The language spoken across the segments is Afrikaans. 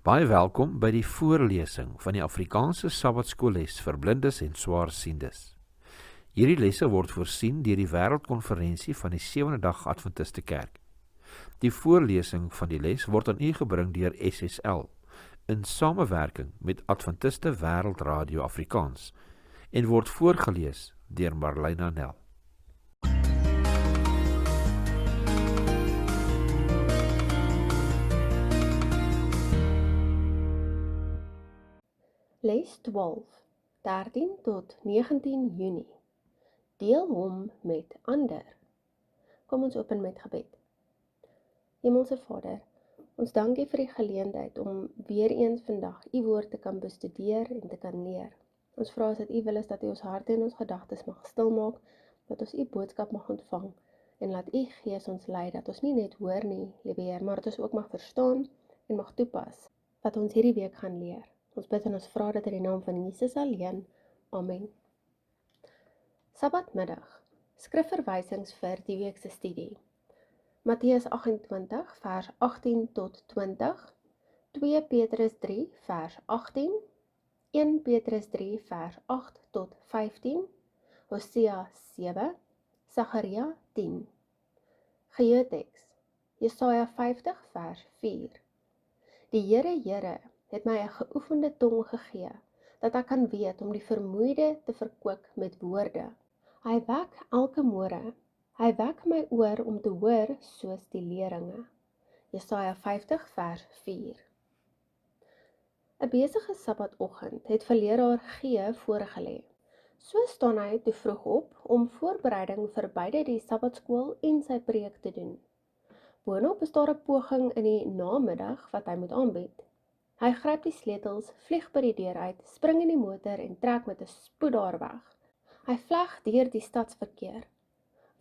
Baie welkom by die voorlesing van die Afrikaanse Sabbatskoolles vir blindes en swaarsiendes. Hierdie lesse word voorsien deur die Wêreldkonferensie van die Sewende Dag Adventiste Kerk. Die voorlesing van die les word aan u gebring deur SSL in samewerking met Adventiste Wêreldradio Afrikaans en word voorgeles deur Marlena Nel. Les 12, 13 tot 19 Junie. Deel hom met ander. Kom ons open met gebed. Hemelse Vader, ons dankie vir die geleentheid om weer eens vandag u woord te kan bestudeer en te kan leer. Ons vra dat u wil is dat u ons harte en ons gedagtes mag stilmaak, dat ons u boodskap mag ontvang en laat u Gees ons lei, dat ons nie net hoor nie, liewe Heer, maar dat ons ook mag verstaan en mag toepas wat ons hierdie week gaan leer. Ons bid en ons vra dit in die naam van Jesus alleen. Amen. Sabbatmiddag, skrifverwysings vir die weekse studie. Matteus 28 vers 18 tot 20, 2 Petrus 3 vers 18, 1 Petrus 3 vers 8 tot 15, Hosea 7, Sagaria 10. Geheeteks, Jesaja 50 vers 4. Die Here het my 'n geoefende tong gegee, dat ek kan weet om die vermoeide te verkoop met woorde. Hy wek elke môre, hy wek my oor om te hoor soos die leerlinge. Jesaja 50 vers 4. 'n Besige Sabbatoggend het verleraar G voorgelê. So staan hy te vroeg op om voorbereiding vir beide die Sabbatskool en sy preek te doen. Boonop is daar 'n poging in die namiddag wat hy moet aanbied. Hy gryp die sleutels, vlieg by die deur uit, spring in die motor en trek met 'n spoed daar weg. Hy vleg deur die stadsverkeer.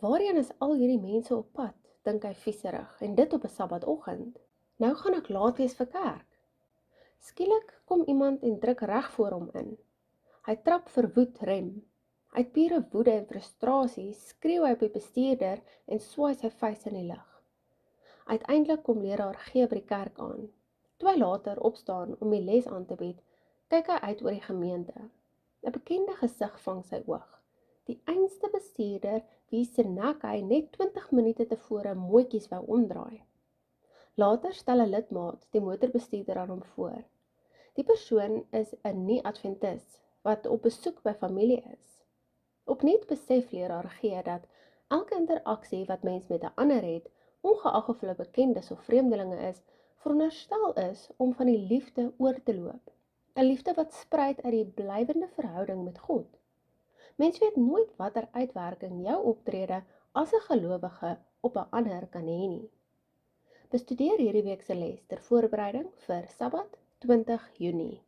Waarheen is al hierdie mense op pad, dink hy vieserig, en dit op 'n Sabbatoggend. Nou gaan ek laat wees vir kerk. Skielik kom iemand en druk reg voor hom in. Hy trap verwoed rem. Uit pure woede en frustrasie skreeu hy op die bestuurder en swaai sy vuis in die lug. Uiteindelik kom leraar G by die kerk aan. Toe hy later opstaan om die les aan te bied, kyk hy uit oor die gemeente. 'n Bekende gesig vang sy oog. Die einste bestuurder wie se nek hy net 20 minute tevore mooietjies wou omdraai. Later stel 'n lidmaat die motorbestuurder aan hom voor. Die persoon is 'n nie-adventis wat op besoek by familie is. Opnuut besef leraar G dat elke interaksie wat mens met 'n ander het, ongeag of hulle bekendes of vreemdelinge is, veronderstel is om van die liefde oor te loop. 'n Liefde wat spruit uit die blywende verhouding met God. Mens weet nooit watter uitwerking jou optrede as 'n gelowige op 'n ander kan hê nie. Bestudeer hierdie week se les ter voorbereiding vir Sabbat 20 Junie.